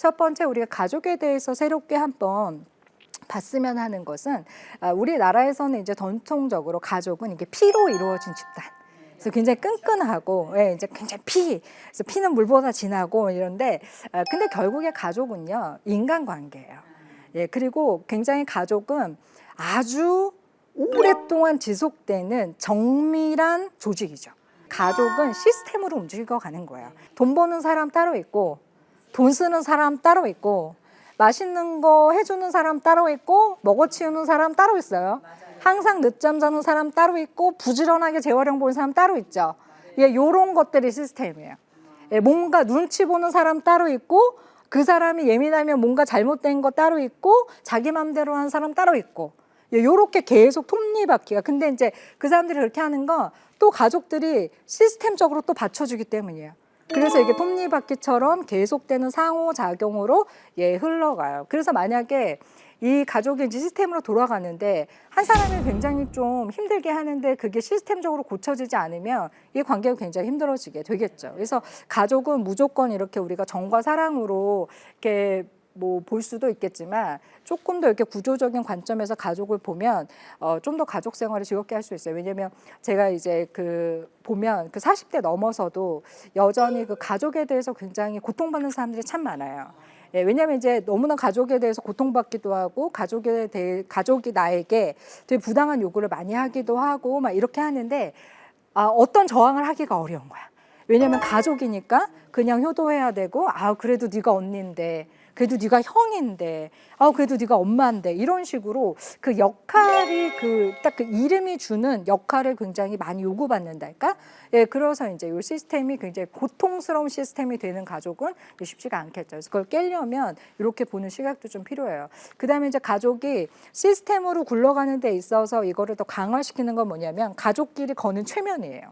첫 번째 우리가 가족에 대해서 새롭게 한번 봤으면 하는 것은 우리나라에서는 이제 전통적으로 가족은 이게 피로 이루어진 집단. 그래서 굉장히 끈끈하고, 예, 이제 굉장히 그래서 피는 물보다 진하고 이런데, 근데 결국에 가족은요, 인간관계예요. 예, 그리고 굉장히 가족은 아주 오랫동안 지속되는 정밀한 조직이죠. 가족은 시스템으로 움직여 가는 거예요. 돈 버는 사람 따로 있고, 돈 쓰는 사람 따로 있고, 맛있는 거 해주는 사람 따로 있고, 먹어치우는 사람 따로 있어요. 항상 늦잠 자는 사람 따로 있고, 부지런하게 재활용 보는 사람 따로 있죠. 예, 요런 것들이 시스템이에요. 예, 뭔가 눈치 보는 사람 따로 있고, 그 사람이 예민하면 뭔가 잘못된 거 따로 있고, 자기 맘대로 하는 사람 따로 있고, 예, 요렇게 계속 톱니바퀴가. 근데 이제 그 사람들이 그렇게 하는 건 또 가족들이 시스템적으로 또 받쳐주기 때문이에요. 그래서 이게 톱니바퀴처럼 계속되는 상호작용으로 예, 흘러가요. 그래서 만약에 이 가족이 이제 시스템으로 돌아가는데 한 사람이 굉장히 좀 힘들게 하는데 그게 시스템적으로 고쳐지지 않으면 이 관계가 굉장히 힘들어지게 되겠죠. 그래서 가족은 무조건 이렇게 우리가 정과 사랑으로 이렇게 뭐 볼 수도 있겠지만 조금 더 이렇게 구조적인 관점에서 가족을 보면 좀 더 가족 생활을 즐겁게 할 수 있어요. 왜냐면 제가 이제 그 보면 그 40대 넘어서도 여전히 그 가족에 대해서 굉장히 고통받는 사람들이 참 많아요. 예, 왜냐하면 이제 너무나 가족에 대해서 고통받기도 하고 가족이 나에게 되게 부당한 요구를 많이 하기도 하고 막 이렇게 하는데 어떤 저항을 하기가 어려운 거야. 왜냐하면 가족이니까 그냥 효도해야 되고 그래도 네가 언니인데 그래도 네가 형인데 그래도 네가 엄마인데 이런 식으로 그 역할이 딱 그 이름이 주는 역할을 굉장히 많이 요구받는달까? 예, 그래서 이제 이 시스템이 굉장히 고통스러운 시스템이 되는 가족은 쉽지가 않겠죠. 그래서 그걸 깨려면 이렇게 보는 시각도 좀 필요해요. 그다음에 이제 가족이 시스템으로 굴러가는 데 있어서 이거를 더 강화시키는 건 뭐냐면 가족끼리 거는 최면이에요.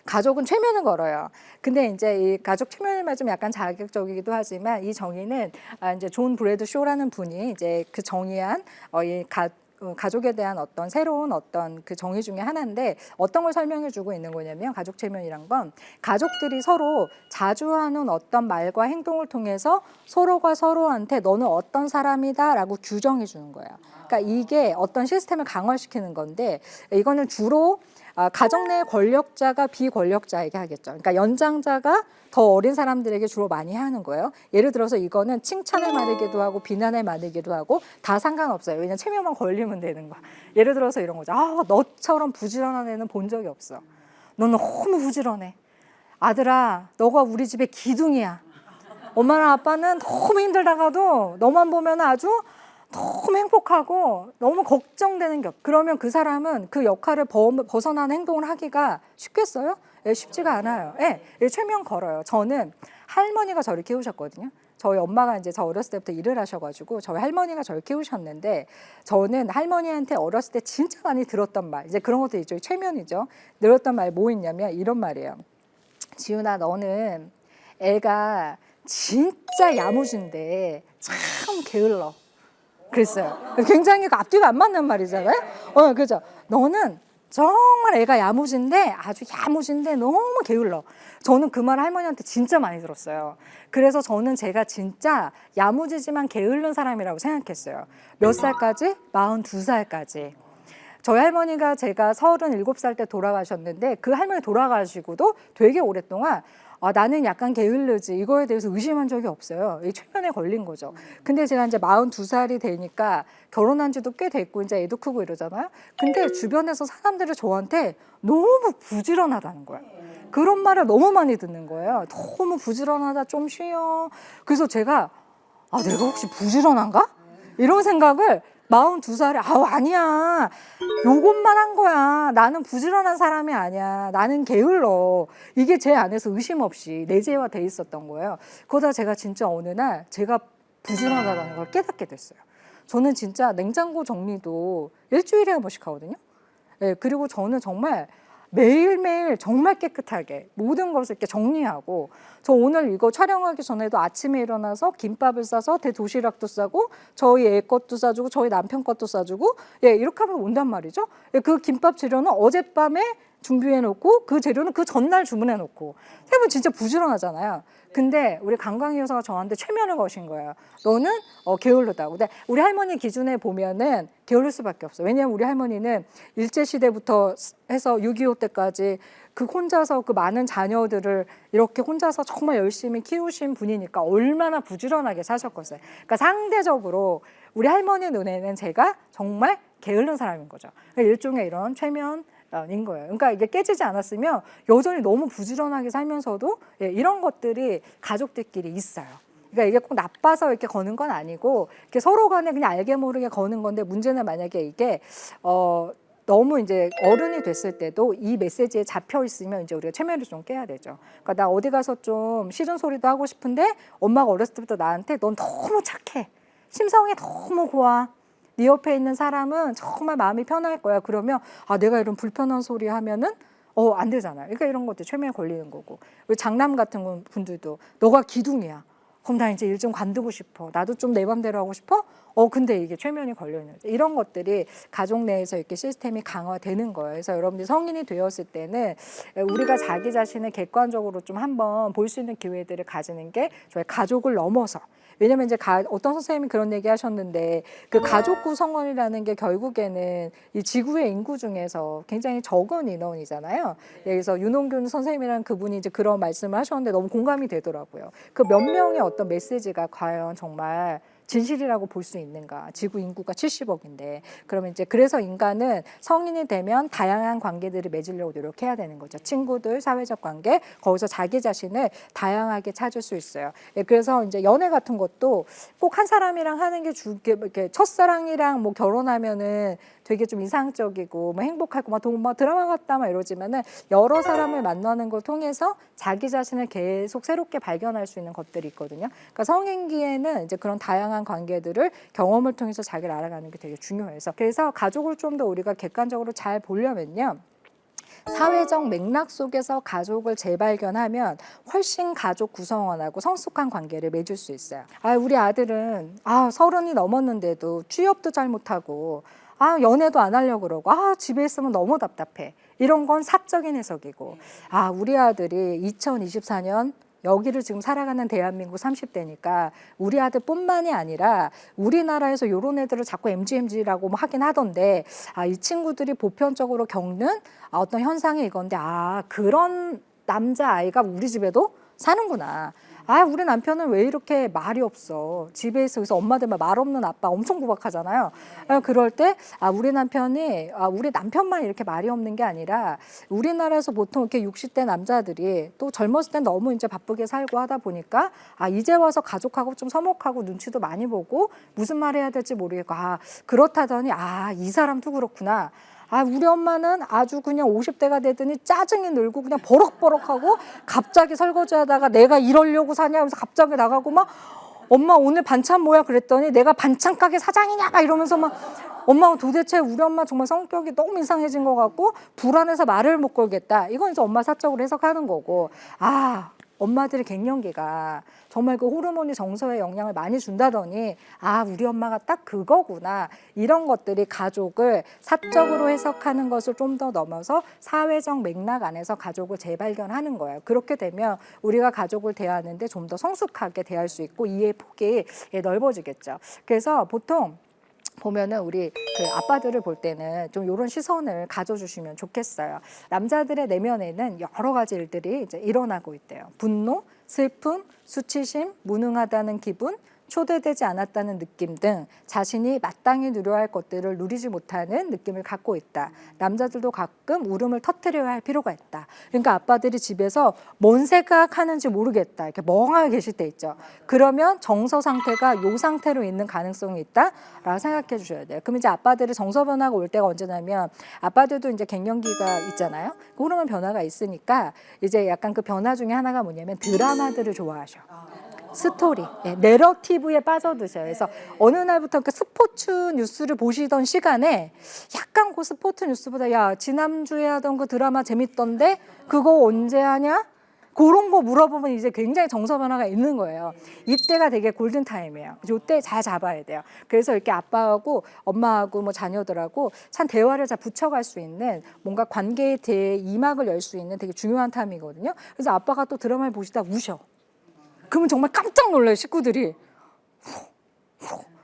가족은 최면을 걸어요. 근데 이제 이 가족 최면을 맞으면 약간 자극적이기도 하지만 이 정의는 이제 존 브래드 쇼라는 분이 이제 그 정의한 이 가족에 대한 어떤 새로운 어떤 그 정의 중에 하나인데 어떤 걸 설명해 주고 있는 거냐면 가족 최면이란 건 가족들이 서로 자주 하는 어떤 말과 행동을 통해서 서로가 서로한테 너는 어떤 사람이다라고 규정해 주는 거예요. 그러니까 이게 어떤 시스템을 강화시키는 건데 이거는 주로 가정 내 권력자가 비권력자에게 하겠죠. 그러니까 연장자가 더 어린 사람들에게 주로 많이 하는 거예요. 예를 들어서 이거는 칭찬을 많이기도 하고 비난을 많이기도 하고 다 상관없어요. 왜냐면 체면만 걸리면 되는 거야. 예를 들어서 이런 거죠. 너처럼 부지런한 애는 본 적이 없어. 너 너무 부지런해. 아들아, 너가 우리 집의 기둥이야. 엄마랑 아빠는 너무 힘들다가도 너만 보면 아주 너무 행복하고 너무 걱정되는 것. 그러면 그 사람은 그 역할을 벗어나는 행동을 하기가 쉽겠어요? 예, 쉽지가 않아요. 예, 최면 걸어요. 저는 할머니가 저를 키우셨거든요. 저희 엄마가 이제 저 어렸을 때부터 일을 하셔가지고 저희 할머니가 저를 키우셨는데 저는 할머니한테 어렸을 때 진짜 많이 들었던 말, 이제 그런 것도 있죠. 최면이죠. 들었던 말 뭐 있냐면 이런 말이에요. 지훈아, 너는 애가 진짜 야무진데 참 게을러. 그랬어요. 굉장히 앞뒤가 안 맞는 말이잖아요. 그죠. 너는 정말 애가 야무진데 아주 야무진데 너무 게을러. 저는 그 말 할머니한테 진짜 많이 들었어요. 그래서 저는 제가 진짜 야무지지만 게으른 사람이라고 생각했어요. 몇 살까지? 42살까지. 저희 할머니가 제가 37살 때 돌아가셨는데 그 할머니 돌아가시고도 되게 오랫동안 나는 약간 게을르지 이거에 대해서 의심한 적이 없어요. 이 최면에 걸린 거죠. 근데 제가 이제 42살이 되니까 결혼한 지도 꽤 됐고 이제 애도 크고 이러잖아요. 근데 주변에서 사람들이 저한테 너무 부지런하다는 거예요. 그런 말을 너무 많이 듣는 거예요. 너무 부지런하다, 좀 쉬어. 그래서 제가 내가 혹시 부지런한가? 이런 생각을 42살에 아니야. 요것만 한 거야. 나는 부지런한 사람이 아니야. 나는 게을러. 이게 제 안에서 의심 없이 내재화돼 있었던 거예요. 그러다 제가 진짜 어느 날 제가 부지런하다는 걸 깨닫게 됐어요. 저는 진짜 냉장고 정리도 일주일에 한 번씩 하거든요. 네, 그리고 저는 정말 매일매일 정말 깨끗하게 모든 것을 이렇게 정리하고 저 오늘 이거 촬영하기 전에도 아침에 일어나서 김밥을 싸서 대도시락도 싸고 저희 애 것도 싸주고 저희 남편 것도 싸주고 이렇게 하면 온단 말이죠. 그 김밥 재료는 어젯밤에 준비해 놓고 그 재료는 그 전날 주문해 놓고 세분 진짜 부지런하잖아요. 근데 우리 관광 여사가 저한테 최면을 거신 거예요. 너는 게을르다고. 근데 우리 할머니 기준에 보면은 게을를 수밖에 없어. 왜냐하면 우리 할머니는 일제 시대부터 해서 6.25 때까지 그 혼자서 그 많은 자녀들을 이렇게 혼자서 정말 열심히 키우신 분이니까 얼마나 부지런하게 사셨겠어요. 그러니까 상대적으로 우리 할머니 눈에는 제가 정말 게으른 사람인 거죠. 그러니까 일종의 이런 최면 인 거예요. 그러니까 이게 깨지지 않았으면 여전히 너무 부지런하게 살면서도 이런 것들이 가족들끼리 있어요. 그러니까 이게 꼭 나빠서 이렇게 거는 건 아니고 이렇게 서로 간에 그냥 알게 모르게 거는 건데 문제는 만약에 이게 너무 이제 어른이 됐을 때도 이 메시지에 잡혀 있으면 이제 우리가 최면을 좀 깨야 되죠. 그러니까 나 어디 가서 좀 싫은 소리도 하고 싶은데 엄마가 어렸을 때부터 나한테 넌 너무 착해. 심성이 너무 고와. 네 옆에 있는 사람은 정말 마음이 편할 거야. 그러면 내가 이런 불편한 소리 하면은 안 되잖아요. 그러니까 이런 것도 최면에 걸리는 거고. 우리 장남 같은 분들도 너가 기둥이야. 그럼 나 이제 일 좀 관두고 싶어. 나도 좀 내 맘대로 하고 싶어. 근데 이게 최면이 걸려 있는 이런 것들이 가족 내에서 이렇게 시스템이 강화되는 거예요. 그래서 여러분들이 성인이 되었을 때는 우리가 자기 자신을 객관적으로 좀 한번 볼 수 있는 기회들을 가지는 게 저희 가족을 넘어서. 왜냐면 이제 어떤 선생님이 그런 얘기 하셨는데 그 가족 구성원이라는 게 결국에는 이 지구의 인구 중에서 굉장히 적은 인원이잖아요. 그래서 윤홍균 선생님이라는 그분이 이제 그런 말씀을 하셨는데 너무 공감이 되더라고요. 그 몇 명의 어떤 메시지가 과연 정말 진실이라고 볼 수 있는가. 지구 인구가 70억인데 그러면 이제 그래서 인간은 성인이 되면 다양한 관계들을 맺으려고 노력해야 되는 거죠. 친구들, 사회적 관계, 거기서 자기 자신을 다양하게 찾을 수 있어요. 그래서 이제 연애 같은 것도 꼭 한 사람이랑 하는 게 이렇게 첫사랑이랑 뭐 결혼하면은 되게 좀 이상적이고 뭐 행복하고 막 드라마 같다 막 이러지만은 여러 사람을 만나는 걸 통해서 자기 자신을 계속 새롭게 발견할 수 있는 것들이 있거든요. 그러니까 성인기에는 이제 그런 다양한 관계들을 경험을 통해서 자기를 알아가는 게 되게 중요해서 그래서 가족을 좀 더 우리가 객관적으로 잘 보려면요. 사회적 맥락 속에서 가족을 재발견하면 훨씬 가족 구성원하고 성숙한 관계를 맺을 수 있어요. 우리 아들은 30이 넘었는데도 취업도 잘 못하고 연애도 안 하려고 그러고 집에 있으면 너무 답답해. 이런 건 사적인 해석이고 우리 아들이 2024년 여기를 지금 살아가는 대한민국 30대니까 우리 아들뿐만이 아니라 우리나라에서 이런 애들을 자꾸 MG라고 하긴 하던데 이 친구들이 보편적으로 겪는 어떤 현상이 이건데 그런 남자아이가 우리 집에도 사는구나. 우리 남편은 왜 이렇게 말이 없어. 집에 있어서 엄마들 말 없는 아빠 엄청 구박하잖아요. 그럴 때 우리 남편이 우리 남편만 이렇게 말이 없는 게 아니라 우리나라에서 보통 이렇게 60대 남자들이 또 젊었을 땐 너무 이제 바쁘게 살고 하다 보니까 이제 와서 가족하고 좀 서먹하고 눈치도 많이 보고 무슨 말 해야 될지 모르겠고 그렇다더니 이 사람도 그렇구나. 우리 엄마는 아주 그냥 50대가 되더니 짜증이 늘고 그냥 버럭버럭하고 갑자기 설거지하다가 내가 이러려고 사냐 하면서 갑자기 나가고 막 엄마 오늘 반찬 뭐야 그랬더니 내가 반찬 가게 사장이냐 막 이러면서 막 엄마가 도대체 우리 엄마 정말 성격이 너무 이상해진 것 같고 불안해서 말을 못 걸겠다. 이건 이제 엄마 사적으로 해석하는 거고 엄마들의 갱년기가 정말 그 호르몬이 정서에 영향을 많이 준다더니 우리 엄마가 딱 그거구나. 이런 것들이 가족을 사적으로 해석하는 것을 좀 더 넘어서 사회적 맥락 안에서 가족을 재발견하는 거예요. 그렇게 되면 우리가 가족을 대하는데 좀 더 성숙하게 대할 수 있고 이해의 폭이 넓어지겠죠. 그래서 보통 보면은 우리 그 아빠들을 볼 때는 좀 이런 시선을 가져주시면 좋겠어요. 남자들의 내면에는 여러 가지 일들이 이제 일어나고 있대요. 분노, 슬픔, 수치심, 무능하다는 기분, 초대되지 않았다는 느낌 등 자신이 마땅히 누려야 할 것들을 누리지 못하는 느낌을 갖고 있다. 남자들도 가끔 울음을 터뜨려야 할 필요가 있다. 그러니까 아빠들이 집에서 뭔 생각하는지 모르겠다. 이렇게 멍하게 계실 때 있죠. 그러면 정서 상태가 이 상태로 있는 가능성이 있다라고 생각해 주셔야 돼요. 그럼 이제 아빠들이 정서 변화가 올 때가 언제냐면 아빠들도 이제 갱년기가 있잖아요. 그 호르몬 변화가 있으니까 이제 약간 그 변화 중에 하나가 뭐냐면 드라마들을 좋아하셔. 스토리, 내러티브에 빠져드셔요. 그래서 어느 날부터 그 스포츠 뉴스를 보시던 시간에 약간 그 스포츠 뉴스보다 지난주에 하던 그 드라마 재밌던데 그거 언제 하냐? 그런 거 물어보면 이제 굉장히 정서 변화가 있는 거예요. 이때가 되게 골든 타임이에요. 이때 잘 잡아야 돼요. 그래서 이렇게 아빠하고 엄마하고 뭐 자녀들하고 참 대화를 잘 붙여갈 수 있는 뭔가 관계에 대해 이막을 열 수 있는 되게 중요한 타임이거든요. 그래서 아빠가 또 드라마를 보시다 우셔. 그러면 정말 깜짝 놀라요, 식구들이.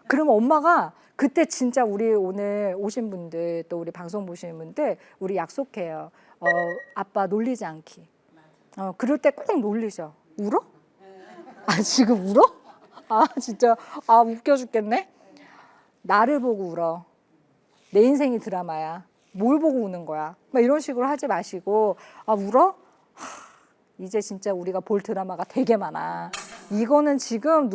그러면 엄마가 그때 진짜 우리 오늘 오신 분들 또 우리 방송 보시는 분들 우리 약속해요. 아빠 놀리지 않기. 그럴 때 꼭 놀리셔. 울어? 아, 지금 울어? 아, 진짜. 아, 웃겨 죽겠네. 나를 보고 울어. 내 인생이 드라마야. 뭘 보고 우는 거야? 막 이런 식으로 하지 마시고, 아, 울어? 이제 진짜 우리가 볼 드라마가 되게 많아. 이거는 지금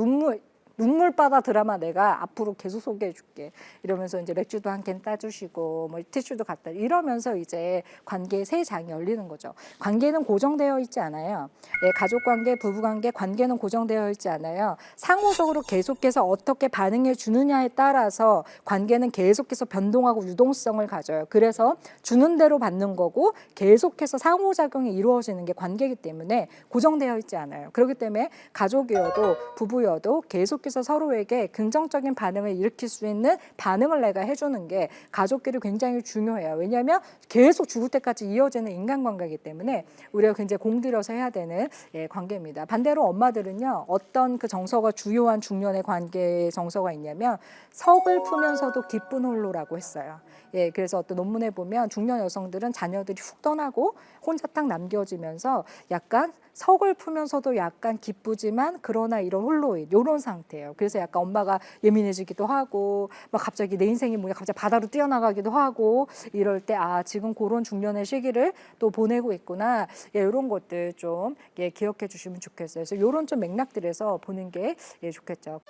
눈물바다 드라마 내가 앞으로 계속 소개해 줄게. 이러면서 이제 맥주도 한 캔 따주시고 뭐 티슈도 갖다 이러면서 이제 관계의 새 장이 열리는 거죠. 관계는 고정되어 있지 않아요. 예, 가족 관계, 부부 관계, 관계는 고정되어 있지 않아요. 상호적으로 계속해서 어떻게 반응해 주느냐에 따라서 관계는 계속해서 변동하고 유동성을 가져요. 그래서 주는 대로 받는 거고 계속해서 상호작용이 이루어지는 게 관계이기 때문에 고정되어 있지 않아요. 그렇기 때문에 가족이어도 부부여도 계속해서 서로에게 긍정적인 반응을 일으킬 수 있는 반응을 내가 해주는 게 가족끼리 굉장히 중요해요. 왜냐하면 계속 죽을 때까지 이어지는 인간관계이기 때문에 우리가 굉장히 공들여서 해야 되는 관계입니다. 반대로 엄마들은요, 어떤 그 정서가 주요한 중년의 관계의 정서가 있냐면 서글프면서도 기쁜 홀로라고 했어요. 예, 그래서 어떤 논문에 보면 중년 여성들은 자녀들이 훅 떠나고 혼자 딱 남겨지면서 약간 서글프면서도 약간 기쁘지만 그러나 이런 홀로인 이런 상태예요. 그래서 약간 엄마가 예민해지기도 하고 막 갑자기 내 인생이 뭐냐 갑자기 바다로 뛰어나가기도 하고 이럴 때 아 지금 그런 중년의 시기를 또 보내고 있구나. 예, 이런 것들 좀 기억해 주시면 좋겠어요. 그래서 이런 좀 맥락들에서 보는 게 좋겠죠.